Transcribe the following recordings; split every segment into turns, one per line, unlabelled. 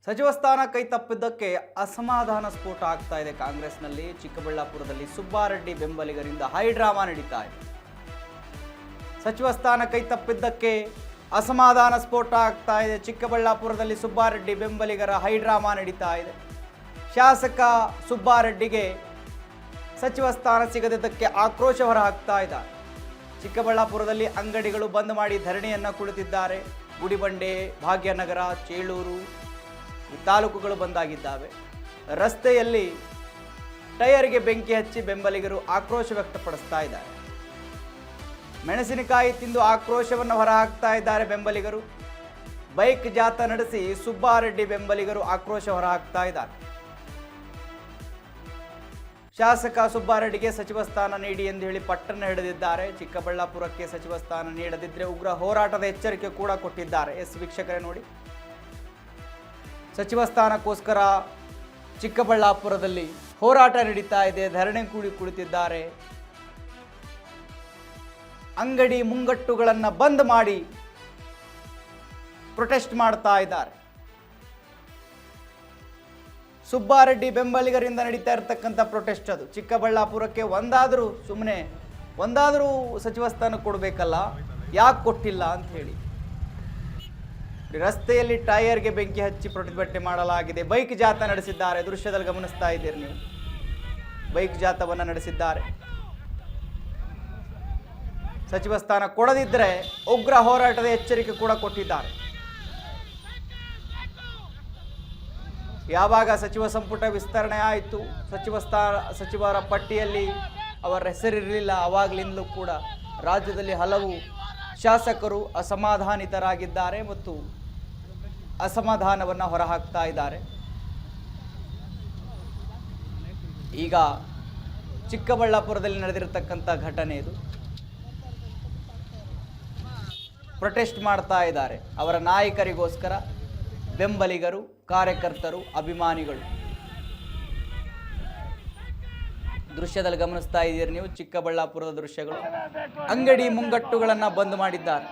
ಸಚಿವ ಸ್ಥಾನ ಕೈ ತಪ್ಪಿದ್ದಕ್ಕೆ ಅಸಮಾಧಾನ ಸ್ಫೋಟ ಆಗ್ತಾ ಇದೆ ಕಾಂಗ್ರೆಸ್ನಲ್ಲಿ. ಚಿಕ್ಕಬಳ್ಳಾಪುರದಲ್ಲಿ ಸುಬ್ಬಾರೆಡ್ಡಿ ಬೆಂಬಲಿಗರಿಂದ ಹೈಡ್ರಾಮಾ ನಡೀತಾ ಇದೆ. ಸಚಿವ ಸ್ಥಾನ ಕೈ ತಪ್ಪಿದ್ದಕ್ಕೆ ಅಸಮಾಧಾನ ಸ್ಫೋಟ ಆಗ್ತಾ ಇದೆ. ಚಿಕ್ಕಬಳ್ಳಾಪುರದಲ್ಲಿ ಸುಬ್ಬಾರೆಡ್ಡಿ ಬೆಂಬಲಿಗರ ಹೈಡ್ರಾಮಾ ನಡೀತಾ ಇದೆ. ಶಾಸಕ ಸುಬ್ಬಾರೆಡ್ಡಿಗೆ ಸಚಿವ ಸ್ಥಾನ ಸಿಗದಿದ್ದಕ್ಕೆ ಆಕ್ರೋಶ ಹೊರಹಾಕ್ತಾ ಇದ್ದಾರೆ. ಚಿಕ್ಕಬಳ್ಳಾಪುರದಲ್ಲಿ ಅಂಗಡಿಗಳು ಬಂದ್ ಮಾಡಿ ಧರಣಿಯನ್ನು ಕುಳಿತಿದ್ದಾರೆ. ಗುಡಿಬಂಡೆ, ಭಾಗ್ಯನಗರ, ಚೇಳೂರು ತಾಲೂಕುಗಳು ಬಂದಾಗಿದ್ದಾವೆ. ರಸ್ತೆಯಲ್ಲಿ ಟೈರ್ಗೆ ಬೆಂಕಿ ಹಚ್ಚಿ ಬೆಂಬಲಿಗರು ಆಕ್ರೋಶ ವ್ಯಕ್ತಪಡಿಸ್ತಾ ಇದ್ದಾರೆ. ಮೆಣಸಿನಕಾಯಿ ತಿಂದು ಆಕ್ರೋಶವನ್ನು ಹೊರಹಾಕ್ತಾ ಇದ್ದಾರೆ ಬೆಂಬಲಿಗರು. ಬೈಕ್ ಜಾಥಾ ನಡೆಸಿ ಸುಬ್ಬಾರೆಡ್ಡಿ ಬೆಂಬಲಿಗರು ಆಕ್ರೋಶ ಹೊರಹಾಕ್ತಾ ಇದ್ದಾರೆ. ಶಾಸಕ ಸುಬ್ಬಾರೆಡ್ಡಿಗೆ ಸಚಿವ ಸ್ಥಾನ ನೀಡಿ ಎಂದು ಹೇಳಿ ಪಟ್ಟಣ ಹಿಡಿದಿದ್ದಾರೆ. ಚಿಕ್ಕಬಳ್ಳಾಪುರಕ್ಕೆ ಸಚಿವ ಸ್ಥಾನ ನೀಡದಿದ್ದರೆ ಉಗ್ರ ಹೋರಾಟದ ಎಚ್ಚರಿಕೆ ಕೂಡ ಕೊಟ್ಟಿದ್ದಾರೆ. ವೀಕ್ಷಕರೇ ನೋಡಿ, ಸಚಿವ ಸ್ಥಾನಕ್ಕೋಸ್ಕರ ಚಿಕ್ಕಬಳ್ಳಾಪುರದಲ್ಲಿ ಹೋರಾಟ ನಡೀತಾ ಇದೆ. ಧರಣಿ ಕುಳಿತಿದ್ದಾರೆ. ಅಂಗಡಿ ಮುಂಗಟ್ಟುಗಳನ್ನು ಬಂದ್ ಮಾಡಿ ಪ್ರೊಟೆಸ್ಟ್ ಮಾಡ್ತಾ ಇದ್ದಾರೆ. ಸುಬ್ಬಾರೆಡ್ಡಿ ಬೆಂಬಲಿಗರಿಂದ ನಡೀತಾ ಇರತಕ್ಕಂಥ ಪ್ರೊಟೆಸ್ಟ್ ಅದು. ಚಿಕ್ಕಬಳ್ಳಾಪುರಕ್ಕೆ ಒಂದಾದರೂ ಸಚಿವ ಸ್ಥಾನ ಕೊಡಬೇಕಲ್ಲ, ಯಾಕೆ ಕೊಟ್ಟಿಲ್ಲ ಅಂತ ಹೇಳಿ ರಸ್ತೆಯಲ್ಲಿ ಟೈರ್ಗೆ ಬೆಂಕಿ ಹಚ್ಚಿ ಪ್ರತಿಭಟನೆ ಮಾಡಲಾಗಿದೆ. ಬೈಕ್ ಜಾಥಾ ನಡೆಸಿದ್ದಾರೆ. ದೃಶ್ಯದಲ್ಲಿ ಗಮನಿಸ್ತಾ ಇದ್ದೀರಿ ನೀವು. ಬೈಕ್ ಜಾಥಾವನ್ನು ನಡೆಸಿದ್ದಾರೆ. ಸಚಿವ ಸ್ಥಾನ ಕೊಡದಿದ್ದರೆ ಉಗ್ರ ಹೋರಾಟದ ಎಚ್ಚರಿಕೆ ಕೂಡ ಕೊಟ್ಟಿದ್ದಾರೆ. ಯಾವಾಗ ಸಚಿವ ಸಂಪುಟ ವಿಸ್ತರಣೆ ಆಯಿತು, ಸಚಿವರ ಪಟ್ಟಿಯಲ್ಲಿ ಅವರ ಹೆಸರಿರಲಿಲ್ಲ, ಆವಾಗಲಿಂದಲೂ ಕೂಡ ರಾಜ್ಯದಲ್ಲಿ ಹಲವು ಶಾಸಕರು ಅಸಮಾಧಾನಿತರಾಗಿದ್ದಾರೆ ಮತ್ತು ಅಸಮಾಧಾನವನ್ನು ಹೊರಹಾಕ್ತಾ ಇದ್ದಾರೆ. ಈಗ ಚಿಕ್ಕಬಳ್ಳಾಪುರದಲ್ಲಿ ನಡೆದಿರತಕ್ಕಂಥ ಘಟನೆ ಇದು. ಪ್ರೊಟೆಸ್ಟ್ ಮಾಡ್ತಾ ಇದ್ದಾರೆ ಅವರ ನಾಯಕರಿಗೋಸ್ಕರ ಬೆಂಬಲಿಗರು, ಕಾರ್ಯಕರ್ತರು, ಅಭಿಮಾನಿಗಳು. ದೃಶ್ಯದಲ್ಲಿ ಗಮನಿಸ್ತಾ ಇದ್ದೀರಿ ನೀವು ಚಿಕ್ಕಬಳ್ಳಾಪುರದ ದೃಶ್ಯಗಳು. ಅಂಗಡಿ ಮುಂಗಟ್ಟುಗಳನ್ನು ಬಂದ್ ಮಾಡಿದ್ದಾರೆ.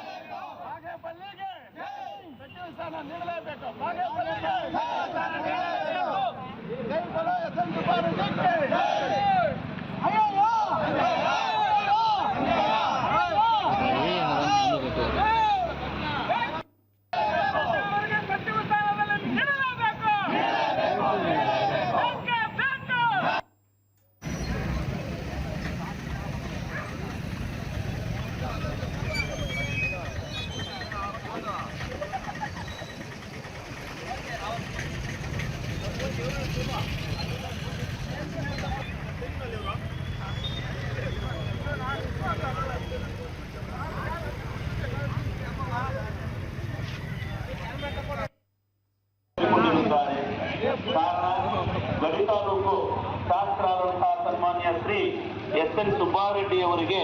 ಗಡಿ ತಾಲೂಕು ಶಾಸಕರಾದಂತಹ ಸನ್ಮಾನ್ಯ ಶ್ರೀ ಎಸ್ ಎನ್ ಸುಬ್ಬಾರೆಡ್ಡಿ ಅವರಿಗೆ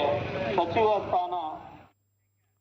ಸಚಿವ ಸ್ಥಾನ